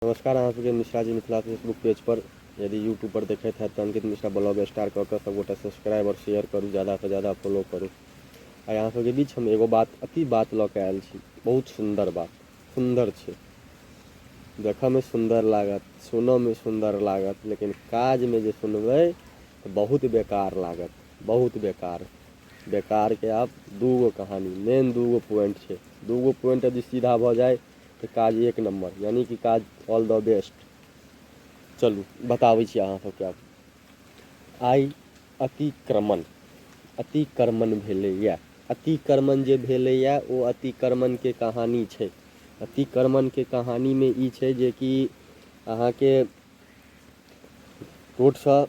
नमस्कार, अहाँ सबके मिश्रा जी मिथिला फेसबुक पेज पर यदि यूट्यूब पर देखैत हैत तऽ अंकित मिश्रा ब्लॉग स्टार कऽ के सबगोटा सब्सक्राइब और शेयर करू, ज़्यादा से ज़्यादा फॉलो करू। आ अहाँ सबके बीच हम एगो बात लऽ के आयल छी। बहुत सुंदर बात, सुंदर छै, देखऽ में सुंदर लागत, सुनऽ में सुंदर लागत, लेकिन काज में जे सुनबै तऽ बहुत बेकार लागत, बहुत बेकार। बेकार के आब दूगो कहानी, मेन दूगो पॉइंट छै। दूगो पॉइंट यदि सीधा भऽ जाए तो काज एक नंबर, यानी कि काज ऑल द बेस्ट। चलू बताबै छी अहाँ सबके। आब आइ अतिक्रमण भेलैया। अतिक्रमण जे भेलैया ओ अतिक्रमण के कहानी छै। अतिक्रमण के कहानी में ई छै जे कि अहाँके रोडसँ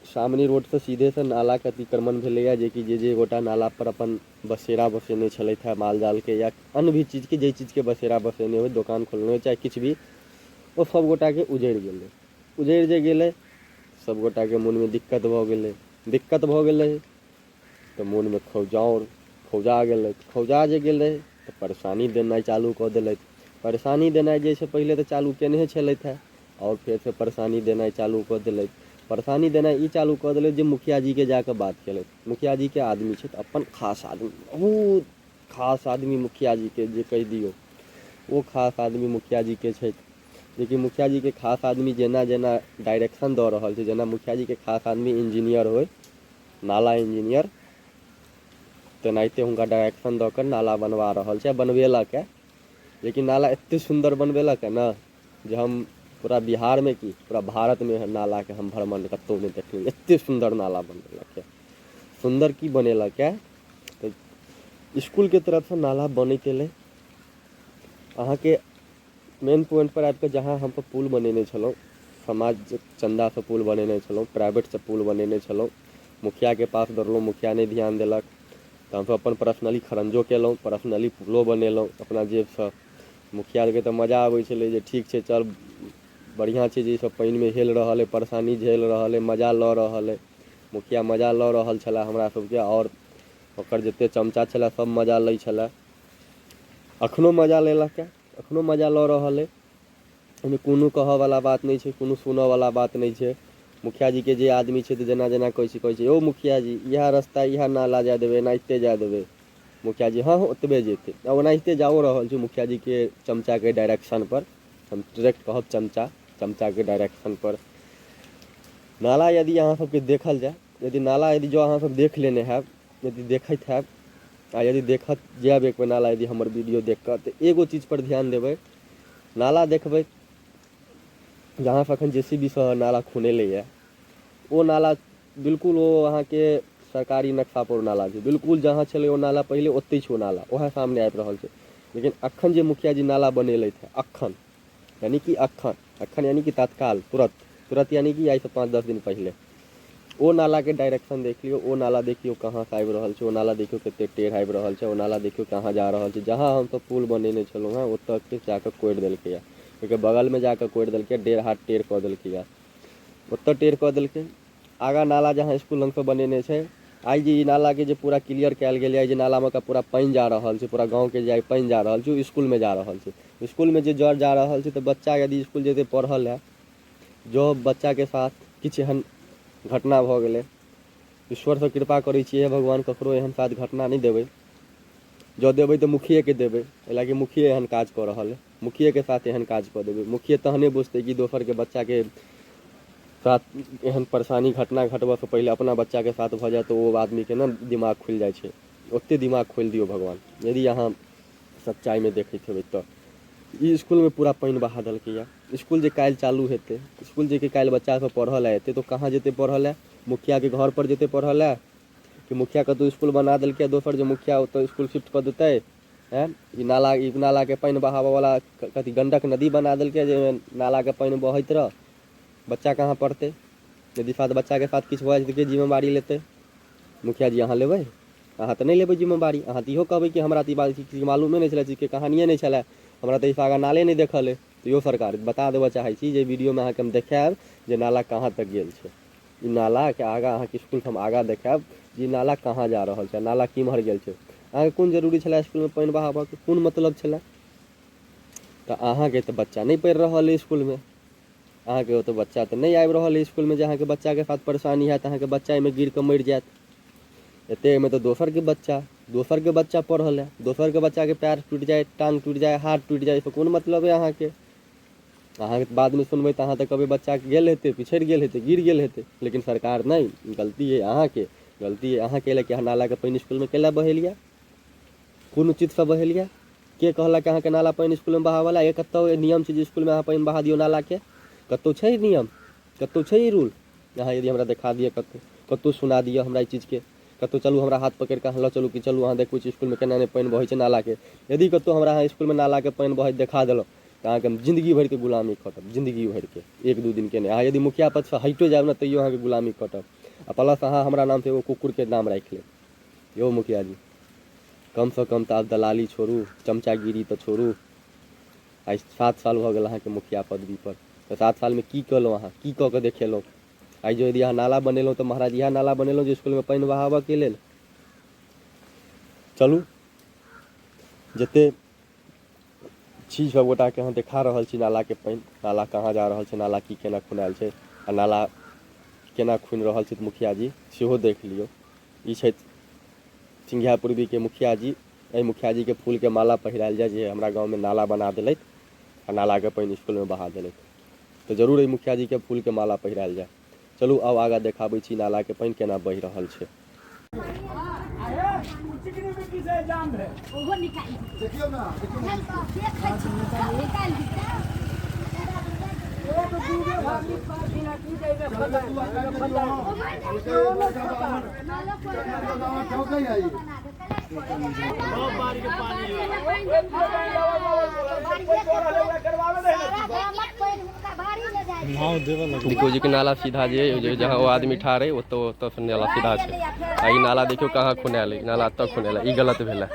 सामने रोडसँ सीधे से नाला के अतिक्रमण भेलैया, जे कि जे गोटा नाला पर अपन बसेरा बसेने छलथि है माल जाल के या अन्य भी चीज के, जे चीज के बसेरा बसेने हो, दुकान खोलने हो चाहे किछु भी, ओ सब गोटा के उजड़ि गेलै। उजड़ि जे गेलै सब गोटा के मन में दिक्कत भऽ गेलै तऽ मोन में खौजा गेलै। खौजा जे गेलै तऽ परेशानी देनाइ चालू कऽ देलथि। परेशानी देनाइ जे छै पहिले तऽ चालू केने छलथि है, और फेर से परेशानी देनाइ चालू कऽ देलथि। परेशानी देनाइ ई चालू कऽ देलथि जे मुखिया जी के जाके बात केलथि। मुखिया जी के आदमी छै, अपन खास आदमी, बहुत खास आदमी मुखिया जी के जे कहि दियौ, वो खास आदमी मुखिया जी के छै। जेकि मुखिया जी के खास आदमी जेना जेना डायरेक्शन दऽ रहल छै, जेना मुखिया जी के खास आदमी इंजीनियर होय, नाला इंजीनियर, तेनाहिते हुनका डायरेक्शन दऽ कऽ नाला बनवा रहल छै, बनवेलक है। लेकिन नाला एते सुंदर बनवेलक है ना, जे हम पूरा बिहार में की पूरा भारत में नाला के हम भ्रमण कतौ नहीं देखलियै, एते सुंदर नाला बनवेलक है। सुंदर की बनेलक है तऽ स्कूल के तरफ से नाला बनैत एलै। अहाँके मेन पॉइंट पर आबि कऽ जहाँ हम पुल बनेने छलहुँ, समाज चंदा से पुल बनेने छलहुँ, प्राइवेट से पुल बनेने छलहुँ, मुखिया के पास दौड़लहुँ, मुखिया नहीं ध्यान देलक तऽ हमसब अपन पर्सनली खरंजो केलहुँ, पर्सनली पुलो बनेलहुँ अपना जेबसँ। मुखिया के तऽ मजा आबै छलै जे ठीक छै, चल बढ़िया छै जे ई सब पानि में हेल रहल है, परेशानी झेल रहल है, मजा लऽ रहल है। मुखिया मजा लऽ रहल छलै हमरा सबके, और ओकर जते चमचा छलै सब मजा लै छलै। अखनो मजा लेलक है, अखनो मजा लऽ रहल है। एहिमे कोनो कहऽवला बात नहीं छै, कोनो सुनऽवला बात नहीं छै। मुखिया जी के जे आदमी छै तऽ जेना जेना कहै छै यौ मुखिया जी इएह रास्ता, इएह नाला जाय देबै, एनाहिते जाय देबै। मुखिया जी हाँ ओतबे जेतै, आ ओनाहिते जाओ रहल छै मुखिया जी के चमचा के डायरेक्शन पर। हम डायरेक्ट कहब चमचा के डायरेक्शन पर। नाला यदि अहाँ सबके देखल जाय, यदि नाला यदि जो अहाँ सब देख लेने हैब, यदि देखैत हैब, आ यदि देखत जायब एक बेर नाला यदि हमर वीडियो देख कऽ, तऽ एगो चीज पर ध्यान देबै। नाला देखबै जहाँ से अखन JCB सँ नाला खुनेलैया, ओ नाला बिल्कुल ओ अहाँके सरकारी नक्शा पर नाला छै। बिल्कुल जहाँ छलै ओ नाला पहिले ओतै छै, ओ नाला ओएह सामने आबि रहल छै। लेकिन अखन जे मुखिया जी नाला बनेलथि है, अखन यानी कि अखन यानी कि तत्काल, तुरंत यानी कि आइ से 5-10 दिन पहले, ओ नाला के डायरेक्शन देख लियौ, ओ नाला देखियौ कहाँ से आबि रहल छै, ओ नाला देखियौ कते टेढ़ आबि रहल छै, ओ नाला देखियौ कहाँ जा रहल छै। जहाँ हमसब पुल बनेने छलहुँ हैं ओतऽ के जाकऽ कोड़ि देलकै है, ओहिके बगल में जाकऽ कोड़ि देलकै, 1.5 हाथ टेढ़ कऽ देलकै है, ओतऽ टेढ़ कऽ देलकै। आगा नाला जहाँ स्कूल लग पर बनेने छै, आइ जे ई नाला के जे पूरा क्लियर कयल गेलै है, जे नाला में का पूरा पानि जा रहल छै, पूरा गाँव के जे पानि जा रहल छै ओ स्कूल में जा रहल छै। स्कूल में जे जड़ जा रहल छै तऽ बच्चा यदि स्कूल जेतै पढ़ऽ लए, जो बच्चा के साथ किछु एहन घटना भऽ गेलै, ईश्वर से कृपा करै छियै हे भगवान ककरो एहन साथ घटना नहीं देबै, जँ देबै तऽ मुखिये के देबै, कैलाकि मुखिये एहन काज कऽ रहल है। मुखिये के साथ एहन काज कऽ देबै, मुखिये तहने बुझतै कि दोसर के बच्चा के साथ एहन परेशानी घटना घटबऽ से पहिले अपना बच्चा के साथ भऽ जाए तऽ ओ आदमी के ना दिमाग खुलि जाइ छै। ओते दिमाग खोलि दियौ भगवान, यदि अहाँ सच्चाई में देखैत हेबै तऽ। ई स्कूल में पूरा पानि बहा देलकै है। स्कूल जे काल्हि चालू हेतै, स्कूल जे कि काल्हि बच्चा सब पढ़ऽ लए एतै, तो कहाँ जेतै पढ़ऽ लए? मुखिया के घर पर जेतै पढ़ऽ लए, कि मुखिया कतौ स्कूल बना देलकै दोसर जे मुखिया ओतऽ स्कूल शिफ्ट कऽ देतै? हैं, ई नाला के पानि बहावऽ वाला कथी गंडक नदी बना देलकै जे नाला के पानि बहैत रह। बच्चा कहाँ पढ़तै? यदि बच्चा के साथ किछु भऽ जेतै के जिम्मेवारी लेतै? मुखिया जी अहाँ लेबै? अहाँ तऽ नहीं लेबै जिम्मेवारी। अहाँ तऽ इहो कहबै कि हमरा तऽ ई चीज मालूमे नहीं छलै, चीजके कहानिये नहीं छलै, हमरा तऽ एहिसँ आगाँ नाले नहीं देखल है। तऽ यौ सरकार बता देबऽ चाहै छी जे वीडियो में अहाँके हम देखायब जे नाला कहाँ तक गेल छै। ई नाला के आगाँ अहाँके स्कूल से हम आगाँ देखायब जे नाला कहाँ जा रहल छै, नाला किम्हर गेल छै। अहाँके कोन जरूरी छलै स्कूल में पानि बहाबऽ के? कोन मतलब छलै? तो अहाँ के तो बच्चा नहीं पढ़ रहा है स्कूल में, अहाँ के तो बच्चा तो नहीं आबि रहा है स्कूल में, जहाँ के बच्चा के साथ परेशानी है, अहाँ के बच्चा में गिर के मर जात। एते में तो दोसर के बच्चा पढ़ल है, दोसर के बच्चा के पैर टूट जाए, टांग टूट जाए, हाथ टूट जाए, इससे कौन मतलब है अहाँ के? अहाँ के बाद में सुनबे तो अहाँ तो कभी बच्चा गेल हेते, पिछड़ गेल हेते, गिर गेल हेते, लेकिन सरकार नहीं, गलती है अहाँ के, गलती है अहाँ के कि नाला के पानी स्कूल में केला बहेलिया, कौन उचित से बहेलिया? के कहला कि अहाँ के नाला पानी स्कूल में बहावला? ये कतो नियम छै जे स्कूल में अहाँ पानी बहा दियो नाला के? कतो छै नियम, कतो छै रूल? यहाँ यदि हमरा देखा दिए, कतो सुना दिए हमरा ई चीज के, कतो चलू हमरा हाथ पकड़ के लो चलू कि चलू अहाँ देखू स्कूल में केना पानी बहे छै नाला के। यदि कतो हमरा अहाँ स्कूल में नाला के पानी बहे देखा देलो तो अहाँ के जिंदगी भर के गुलामी कटब, जिंदगी भर के, 1-2 दिन के नहीं। अहाँ यदि मुखिया पद से हटो जाए ना तैयो अहाँ के गुलामी कटब। आ प्लस अहाँ हमरा नाम से एगो कुकुर के नाम राख ले, यो मुखिया जी, कम से कम तो आप दलाली छोड़ू, चमचागिरी तो छोड़ू। आज 7 साल भ गेल अहाँ के मुखिया पदवी पर, तो 7 साल में की कलहुँ अहाँ, की कऽ के देखेलहुँ? आई जो यदि अहाँ नाला बनेलहुँ तो महाराज इएह नाला बनेलहुँ जे स्कूल में पानी बहाबऽ के लेल। चलू जते चीज सब गोटा के अहाँ देखा रहल छी, नाला के पानी, नाला कहाँ जा रहल छै, नाला की केना खुनाएल छै, आ नाला केना खुनि रहल छै, मुखिया जी सेहो देख लियौ। ई छै सिंघिया पूर्वी के मुखिया जी, एहि मुखिया जी के फूल के माला पहिरायल जाए जे हमरा गाँव में नाला बना देलथि आ नाला के पानी स्कूल में बहा देलथि, तो जरूर एहि मुखिया जी के फूल के माला पहिरायल जाए। चलू आब आगाँ देखाबै छी नाला के पानी केना बहि रहल छै। देखियो जी के नाला सीधा जे जहाँ वो आदमी ठाड़ है तो से नाला सीधा है। आ ई नाला देखियो कहाँ खुनाएल है, नाला तक खुनाएल है, ई गलत भेल।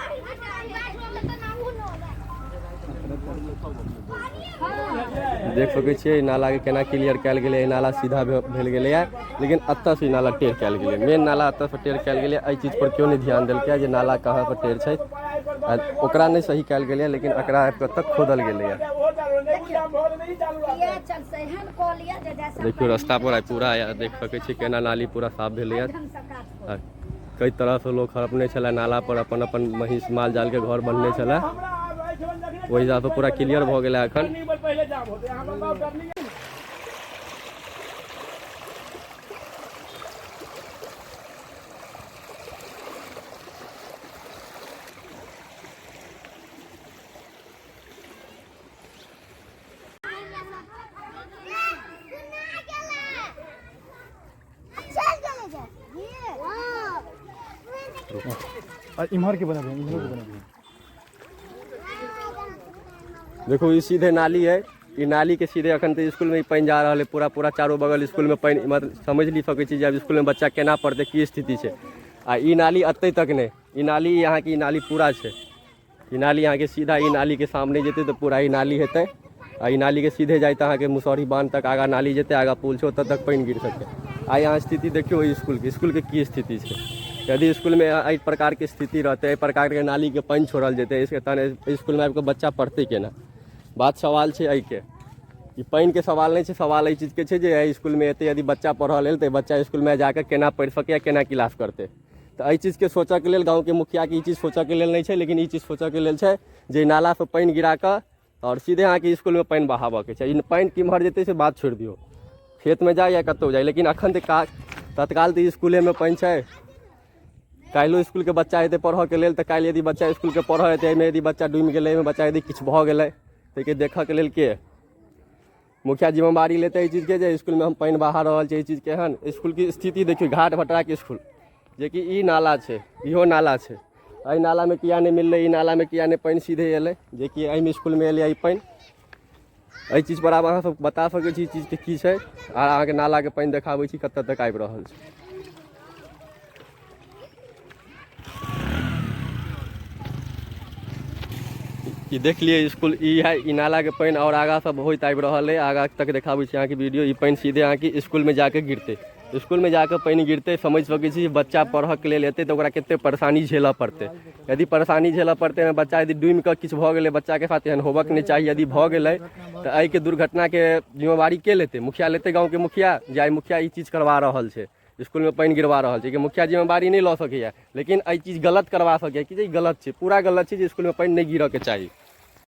देख सकै छियै नाला के केना क्लियर कयल गेलै, नाला सीधा भेल गेलै है, लेकिन एतऽ से नाला टेढ़ कयल गेलै। मेन नाला एतऽ से टेढ़ कयल गेलै, एहि चीज पर क्यों नहीं ध्यान देलकै जे नाला कहाँ पर टेढ़ छै, ओकरा नहीं सही कयल गेलै, लेकिन एकरा तक खोदल गेलै है। देखियो रास्ता पर पूरा देख सकै छियै केना नाली पूरा साफ भेलै है। कई तरह से लोग अपने छलै नाला पर अपन अपन महिष माल जाल के घर बनने छलै, ओहि हिसाब से पूरा क्लियर भ गेलै एखन। इम्हर के बना इम्हर के बना। देखो ये सीधे नाली है, ये नाली के सीधे अखन तो स्कूल में पानी जा रहा है, पूरा पूरा चारों बगल स्कूल में पानी, मतलब समझ नहीं सकै छी जब स्कूल में बच्चा केना पढ़ते, की स्थिति है। आ ई नाली अत्ते तक नहीं, ई नाली यहाँ की नाली पूरा है, ई नाली यहाँ के सीधा ई नाली के सामने जेते तो पूरा ई नाली हेतै, आ ई नाली के सीधे जाए अहाँ के मुसहरी बांध तक, आगा नाली जेते, आगा पुल छै, ओतऽ तक पानी गिर सके। आ यहाँ स्थिति देखियो स्कूल के की स्थिति है। यदि स्कूल में एहि प्रकार के स्थिति रहते, एहि प्रकार के नाली के पानी छोड़ल जेते, इसके तहन स्कूल में आबि बच्चा पढ़ते केना? बात सवाल है एहि के, ई पानी के सवाल नहीं है, सवाल एहि चीज के छै जे स्कूल में एते यदि बच्चा पढ़ल लेल तो बच्चा स्कूल में जाकर केना पढ़ सके, केना क्लास करते। तो एहि चीज के सोचऽ के लेल गाँव के मुखिया के ई चीज सोचऽ के लेल नहीं है, लेकिन ई चीज सोचऽ के लेल छै जे नाला से पानी गिरा कर और सीधे अहाँ के स्कूल में पानी बहाबऽ के छै। पानी किम्हर जेतै से बात छोड़ दियो, खेत में जाए या कतौ जाए, लेकिन अखन तत्काल तो स्कूले में पानी छै। काल्हिओ स्कूल के बच्चा हेतै पढ़ऽ के लेल, तो काल्हि यदि बच्चा स्कूल के पढ़ऽ हेतै, एहिमे यदि बच्चा डूबि गेलै, एहिमे बच्चा यदि किछु भऽ गेलै तो देखऽ के लेल के मुखिया जिम्मेवारी लेते इस चीज के जे स्कूल में हम पानी बहा रहल छै। चीज के हन स्कूल की स्थिति देखियो, घाट भटरा के स्कूल जे कि ई नाला छै, इहो नाला छै, एहि नाला में किया नहीं मिललै, ई नाला में किया नहीं पानी सीधे एलै, जे कि एहिमे स्कूल में एलै ई पानी। एहि चीज पर आब अहाँ सब बता सकै छी चीज के की छै, आ अहाँ के नाला के पानी देखाबै छी कतऽ तक आबि रहल छै। ये देख लिए स्कूल ई है, ई नाला के पानी और आगा सब होइत आबि रहल है, आगा तक देखाबै छी अहाँ के वीडियो। ई पानी सीधे अहाँ के स्कूल में जाके गिरते, स्कूल में जाकर पानी गिरते समझ सकै छी बच्चा पढ़ऽ के लेल एतै तऽ ओकरा कते परेशानी झेलऽ पड़तै। यदि परेशानी झेलऽ पड़तै में बच्चा यदि डूमि कऽ किछु भऽ गेलै बच्चा के साथ एहन होबक नहि चाही। यदि भऽ गेलै तऽ एहि के दुर्घटना के जिम्मेवारी के लेतै? मुखिया लेतै, गाँव के मुखिया। जे आइ मुखिया ई चीज करवा रहल छै, स्कूल में पानी गिरवा रहल छै, कि मुखिया जिम्मेवारी नहीं लऽ सकैया, लेकिन एहि चीज गलत करवा सकैया कि जे गलत छै, पूरा गलत छै जे स्कूल में पानी नहीं गिरऽ के चाही।